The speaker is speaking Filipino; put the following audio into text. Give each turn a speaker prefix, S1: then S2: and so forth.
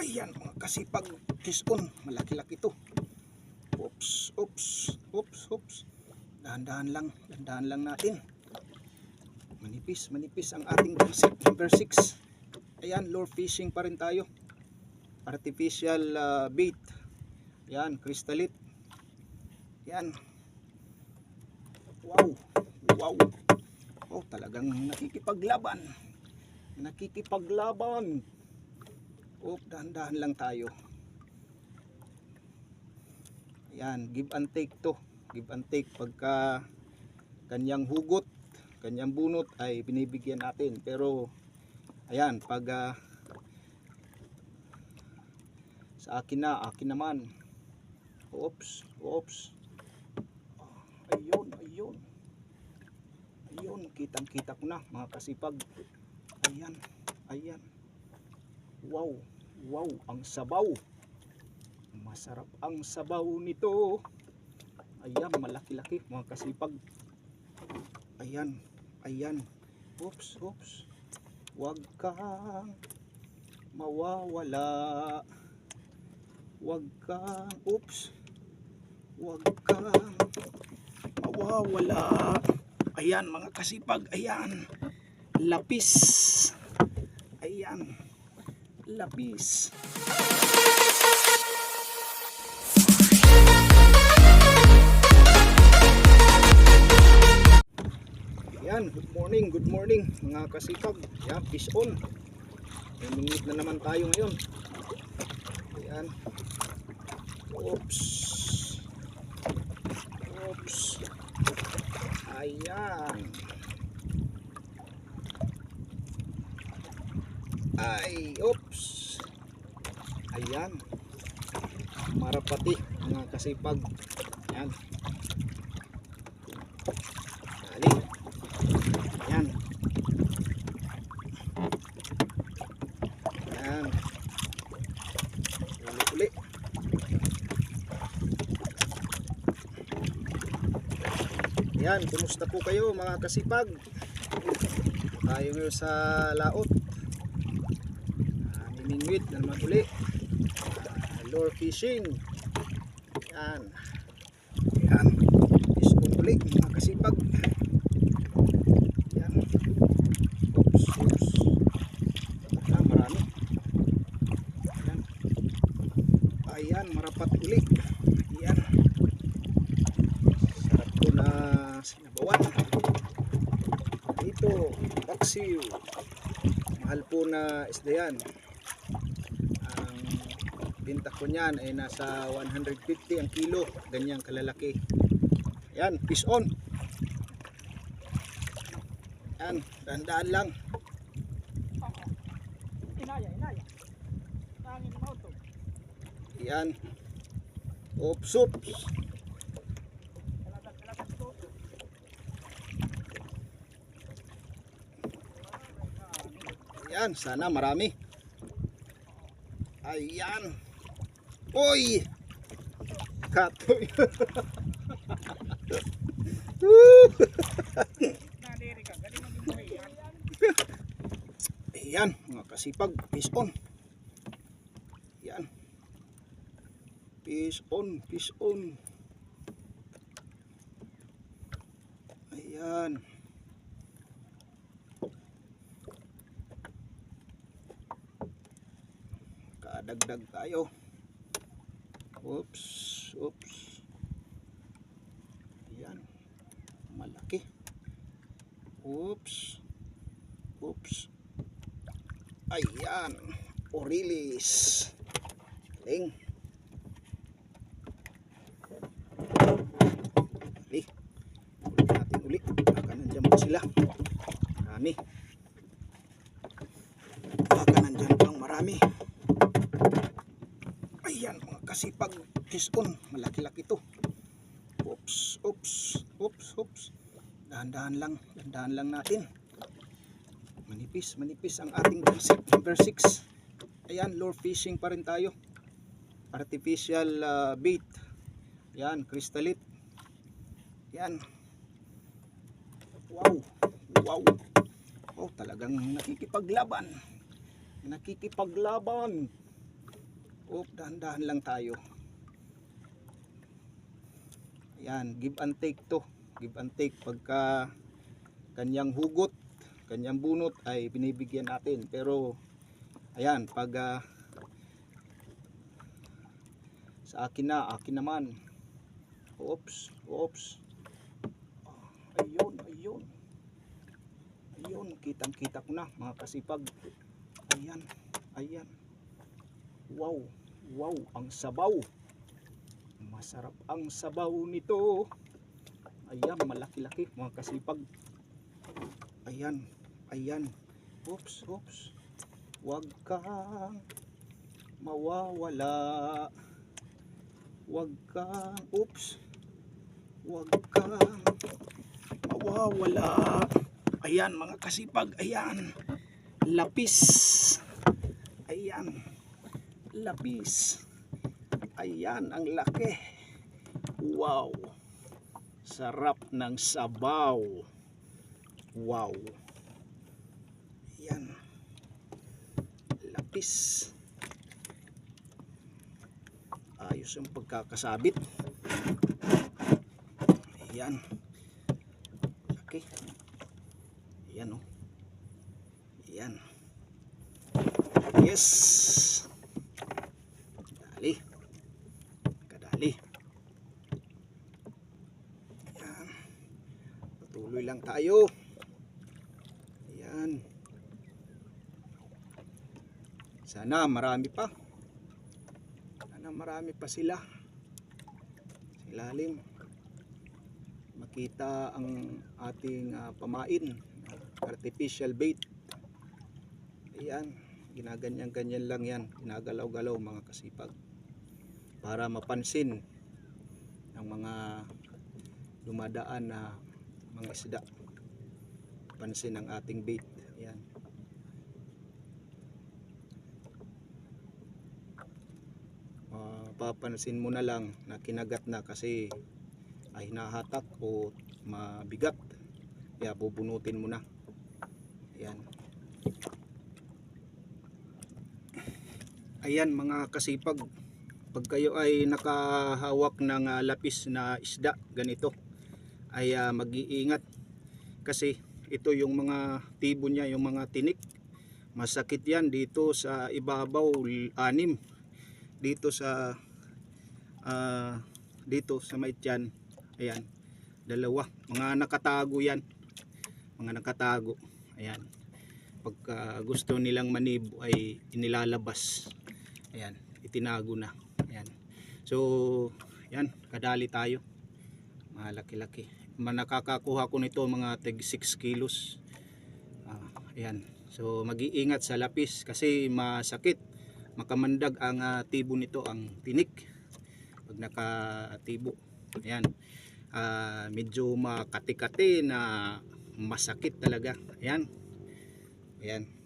S1: Ayan mga kasipag kison, malaki-laki to. Oops, oops, oops, oops. Dahan-dahan lang natin. Manipis ang ating number 6. Ayan, lure fishing pa rin tayo. Artificial bait. Ayan, crystalite. Ayan. Wow, wow. Oh, talagang nakikipaglaban. Oh, dahan-dahan lang tayo. Ayan, give and take to. Give and take pagka kanyang hugot, kanyang bunot ay binibigyan natin. Pero ayan, pag sa akin naman. Oops, oops. Ayun. Ayun, kitang-kita ko na mga kasipag. Ayan. Wow, ang sabaw. Masarap ang sabaw nito. Ayan, malaki-laki mga kasipag. Ayan. Oops. Huwag kang mawawala. Huwag kang mawawala. Ayan mga kasipag. Ayan. Lapis. Ayan. Lapis. Ayan, good morning mga kasipag. Ayan, fish on. Minute na naman tayo ngayon. Ayan. Oops. Ayan. Oops. Ayan. Marapati mga kasipag. Ayan. Dali. Ayan. Uli. Ayan, kumusta po kayo mga kasipag? Tayo ngayon sa laot. Miningwit na naman uli. Lure fishing. Ayan. Fish on uli mga kasipag. Ayan. Oops. Marami. Ayan, marapat uli. Ayan. Sarap po na sinabawan. Ito, paksiw. Mahal po na isda yan. Ang binta ko niyan ay nasa 150 ang kilo. Ganyang kalalaki. Ayan, fish on. Ayan, dahan-dahan lang.
S2: Inaya. Tangin mo to.
S1: Ayan. Oops. Ayan, sana marami. Ayan. Uy! Katoy. Ayan, mga kasipag, fish on. Ayan. Fish on. Ayan. Kadagdag tayo. Oops. Ayan. Malaki. Oops. Ayan. Orilis. Ling. Ulit natin. Baka nandyan po sila. Marami. Ayan mga kasipag kison, malaki-laki to. Oops. Dahan-dahan lang natin. Manipis ang ating number 6. Ayan, lure fishing pa rin tayo. Artificial bait. Ayan, crystalite. Ayan. Wow. Oh, talagang nakikipaglaban. Dahan-dahan lang tayo. Ayan, give and take to. Give and take. Pagka kanyang hugot, kanyang bunot ay binibigyan natin. Pero ayan, pag sa akin naman. Oops. Ayun. Ayun, kitang-kita ko na mga kasipag. Ayan. Wow, ang sabaw. Masarap ang sabaw nito. Ayan, malaki-laki mga kasipag. Ayan. Oops. Huwag kang mawawala. Huwag kang mawawala. Ayan mga kasipag, ayan. Lapis. Ayan ang laki. Wow. Sarap ng sabaw. Wow. Ayan. Lapis. Ayos yung pagkakasabit. Ayan. Laki. Ayan o. Ayan. Yes. Kadali. Ayan. Patuloy lang tayo. Ayan. Sana marami pa sila. Silalim. Makita ang ating pamain. Artificial bait. Ayan. Ginaganyan-ganyan lang yan. Ginagalaw-galaw mga kasipag. Para mapansin ng mga dumadaan na mga isda. Pansin ang ating bait. Ayan. Papansin mo na lang na kinagat na kasi ay hinahatak o mabigat. Kaya bubunutin mo na. Ayan. Ayan mga kasipag, pag kayo ay nakahawak ng lapis na isda ganito ay mag-iingat kasi ito yung mga tibo niya, yung mga tinik, masakit yan dito sa ibabaw, 6 dito sa may tiyan. Ayan, 2 mga nakatago yan, ayan. Pagka gusto nilang manibo ay inilalabas. Ayan, itinago na. Ayan. So, yan, kadali tayo. Malaki-laki. Nakakakuha ko nito mga tig 6 kilos. Ayan. So, mag-iingat sa lapis kasi masakit. Makamandag ang tibo nito, ang tinik. Pag nakatibo. Ayan. Medyo makati-kati na masakit talaga. Ayan. Ayan.